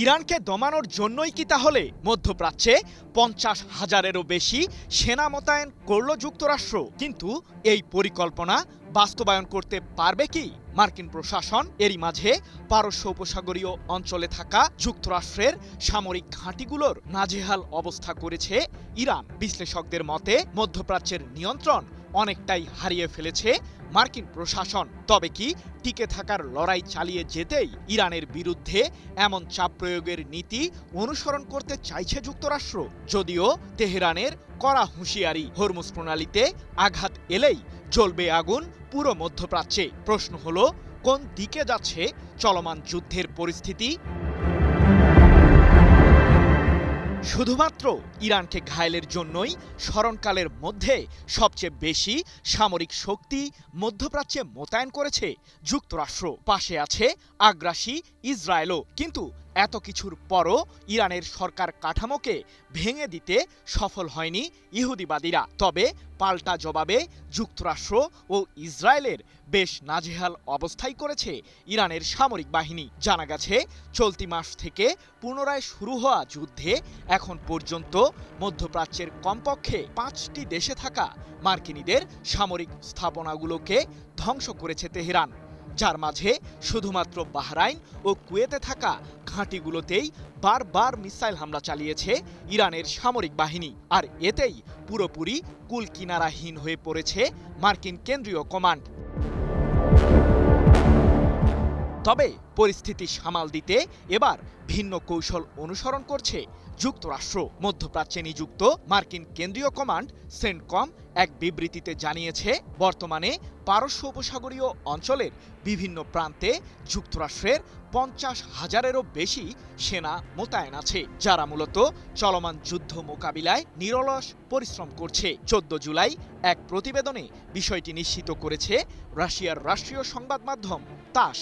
ইরানকে দমানোর জন্যই কি তাহলে মধ্যপ্রাচ্যে ৫০,০০০-এরও বেশি সেনা মোতায়েন করল যুক্তরাষ্ট্র? কিন্তু এই পরিকল্পনা বাস্তবায়ন করতে পারবে কি মার্কিন প্রশাসন? এরই মাঝে পারস্য উপসাগরীয় অঞ্চলে থাকা যুক্তরাষ্ট্রের সামরিক ঘাঁটিগুলোর নাজেহাল অবস্থা করেছে ইরান। বিশ্লেষকদের মতে মধ্যপ্রাচ্যের নিয়ন্ত্রণ অনেকটাই হারিয়ে ফেলেছে মার্কিন প্রশাসন। তবে কি টিকে থাকার লড়াই চালিয়ে যেতেই ইরানের বিরুদ্ধে এমন চাপ প্রয়োগের নীতি অনুসরণ করতে চাইছে যুক্তরাষ্ট্র? যদিও তেহরানের কড়া হুঁশিয়ারি, হরমুজ প্রণালীতে আঘাত এলেই জ্বলবে আগুন পুরো মধ্যপ্রাচ্যে। প্রশ্ন হলো, কোন দিকে যাচ্ছে চলমান যুদ্ধের পরিস্থিতি? শুধুমাত্র ইরানকে ঘায়েলের জন্যই স্মরণকালের মধ্যে সবচেয়ে বেশি সামরিক শক্তি মধ্যপ্রাচ্যে মোতায়েন করেছে যুক্তরাষ্ট্র। পাশে আছে আগ্রাসী ইসরায়েলও। কিন্তু এত কিছুর পরও ইরানের সরকার কাঠামোকে ভেঙে দিতে সফল হয়নি ইহুদিবাদীরা। তবে পাল্টা জবাবে যুক্তরাষ্ট্র ও ইসরায়েলের বেশ নাজেহাল অবস্থাই করেছে ইরানের সামরিক বাহিনী। জানা গেছে, চলতি মাস থেকে পুনরায় শুরু হওয়া যুদ্ধে এখন পর্যন্ত মধ্যপ্রাচ্যের কমপক্ষে ৫টি দেশে থাকা মার্কিনীদের সামরিক স্থাপনাগুলোকে ধ্বংস করেছে তেহরান, যার মাঝে শুধুমাত্র বাহরাইন ও কুয়েতে থাকা ঘাঁটিগুলোতেই বারবার মিসাইল হামলা চালিয়েছে ইরানের সামরিক বাহিনী। আর এতেই পুরোপুরি কুলকিনারাহীন হয়ে পড়েছে মার্কিন কেন্দ্রীয় কমান্ড। তবে পরিস্থিতি সামাল দিতে এবার ভিন্ন কৌশল অনুসরণ করছে যুক্তরাষ্ট্র। মধ্যপ্রাচ্যে নিযুক্ত মার্কিন কেন্দ্রীয় কমান্ড সেন্টকম এক বিবৃতিতে জানিয়েছে, বর্তমানে পারস্য উপসাগরীয় অঞ্চলের বিভিন্ন প্রান্তে যুক্তরাষ্ট্রের ৫০,০০০-এরও বেশি সেনা মোতায়েন আছে, যারা মূলত চলমান যুদ্ধ মোকাবিলায় নিরলস পরিশ্রম করছে। ১৪ জুলাই এক প্রতিবেদনে বিষয়টি নিশ্চিত করেছে রাশিয়ার রাষ্ট্রীয় সংবাদ মাধ্যম তাস।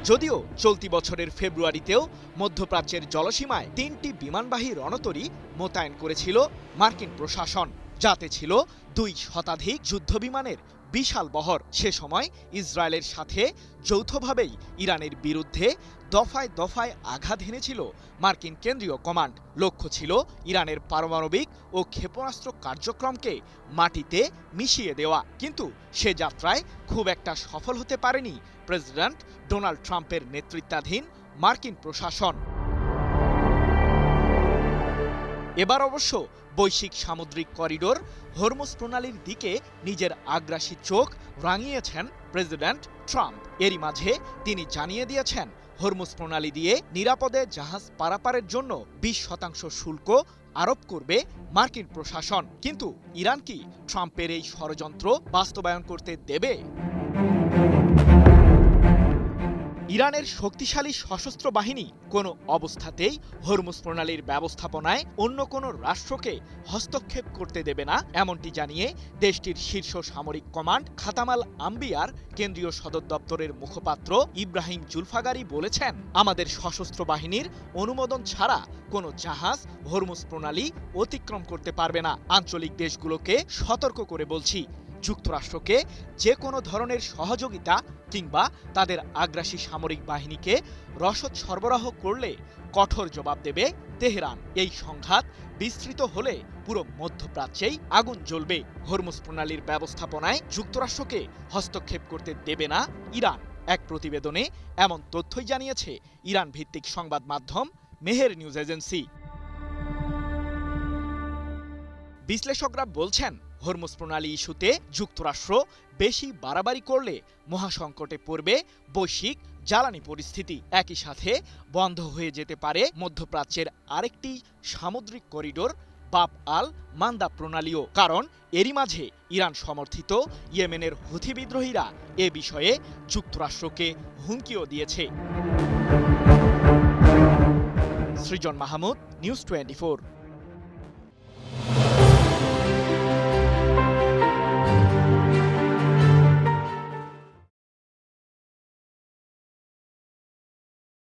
যদিও চলতি বছরের ফেব্রুয়ারিতেও মধ্যপ্রাচ্যের জলসীমায় ৩টি বিমানবাহী রণতরী মোতায়েন করেছিল মার্কিন প্রশাসন, যাতে ছিল ২ শতাধিক যুদ্ধবিমানের বিশাল বহর। সে সময় ইসরায়েলের সাথে যৌথভাবেই ইরানের বিরুদ্ধে দফায় দফায় আঘাত হেনেছিল মার্কিন কেন্দ্রীয় কমান্ড। লক্ষ্য ছিল ইরানের পারমাণবিক ও ক্ষেপণাস্ত্র কার্যক্রমকে মাটিতে মিশিয়ে দেওয়া। কিন্তু সে যাত্রায় খুব একটা সফল হতে পারেনি প্রেসিডেন্ট ডোনাল্ড ট্রাম্পের নেতৃত্বাধীন মার্কিন প্রশাসন। এবার অবশ্য বৈশ্বিক সামুদ্রিক করিডোর হরমুজ প্রণালীর দিকে নিজের আগ্রাসী চোখ রাঙিয়েছেন প্রেসিডেন্ট ট্রাম্প। এরই মাঝে তিনি জানিয়ে দিয়েছেন, হরমুজ প্রণালী দিয়ে নিরাপদে জাহাজ পারাপারের জন্য ২০% শুল্ক আরোপ করবে মার্কিন প্রশাসন। কিন্তু ইরান কি ট্রাম্পের এই ষড়যন্ত্র বাস্তবায়ন করতে দেবে? ইরানের শক্তিশালী সশস্ত্র বাহিনী কোনো অবস্থাতেই হরমুজ প্রণালীর ব্যবস্থাপনায় অন্য কোনো রাষ্ট্রকে হস্তক্ষেপ করতে দেবে না, এমনটি জানিয়ে দেশটির শীর্ষ সামরিক কমান্ড খাতামাল আম্বিয়ার কেন্দ্রীয় সদর দপ্তরের মুখপাত্র ইব্রাহিম জুলফাগারি বলেছেন, আমাদের সশস্ত্র বাহিনীর অনুমোদন ছাড়া কোনো জাহাজ হরমুজ প্রণালী অতিক্রম করতে পারবে না। আঞ্চলিক দেশগুলোকে সতর্ক করে বলছি, যুক্তরাষ্ট্রকে যে কোনো ধরনের সহযোগিতা কিংবা তাদের আগ্রাসী সামরিক বাহিনীকে রসদ সরবরাহ করলে কঠোর জবাব দেবে তেহরান। এই সংঘাত বিস্তৃত হলে পুরো মধ্যপ্রাচ্যেই আগুন জ্বলবে। হরমুজ প্রণালীর ব্যবস্থাপনায় যুক্তরাষ্ট্রকে হস্তক্ষেপ করতে দেবে না ইরান। এক প্রতিবেদনে এমন তথ্যই জানিয়েছে ইরান ভিত্তিক সংবাদ মাধ্যম মেহের নিউজ এজেন্সি। বিশ্লেষকরা বলছেন, হরমুজ প্রণালী ইস্যুতে যুক্তরাষ্ট্র বেশি বাড়াবাড়ি করলে মহাসংকটে পড়বে বৈশ্বিক জ্বালানি পরিস্থিতি। একই সাথে বন্ধ হয়ে যেতে পারে মধ্যপ্রাচ্যের আরেকটি সামুদ্রিক করিডোর বাব আল মান্দা প্রণালীও। কারণ এরই মাঝে ইরান সমর্থিত ইয়েমেনের হুথি বিদ্রোহীরা এ বিষয়ে যুক্তরাষ্ট্রকে হুমকিও দিয়েছে। সৃজন মাহমুদ, নিউজ 24।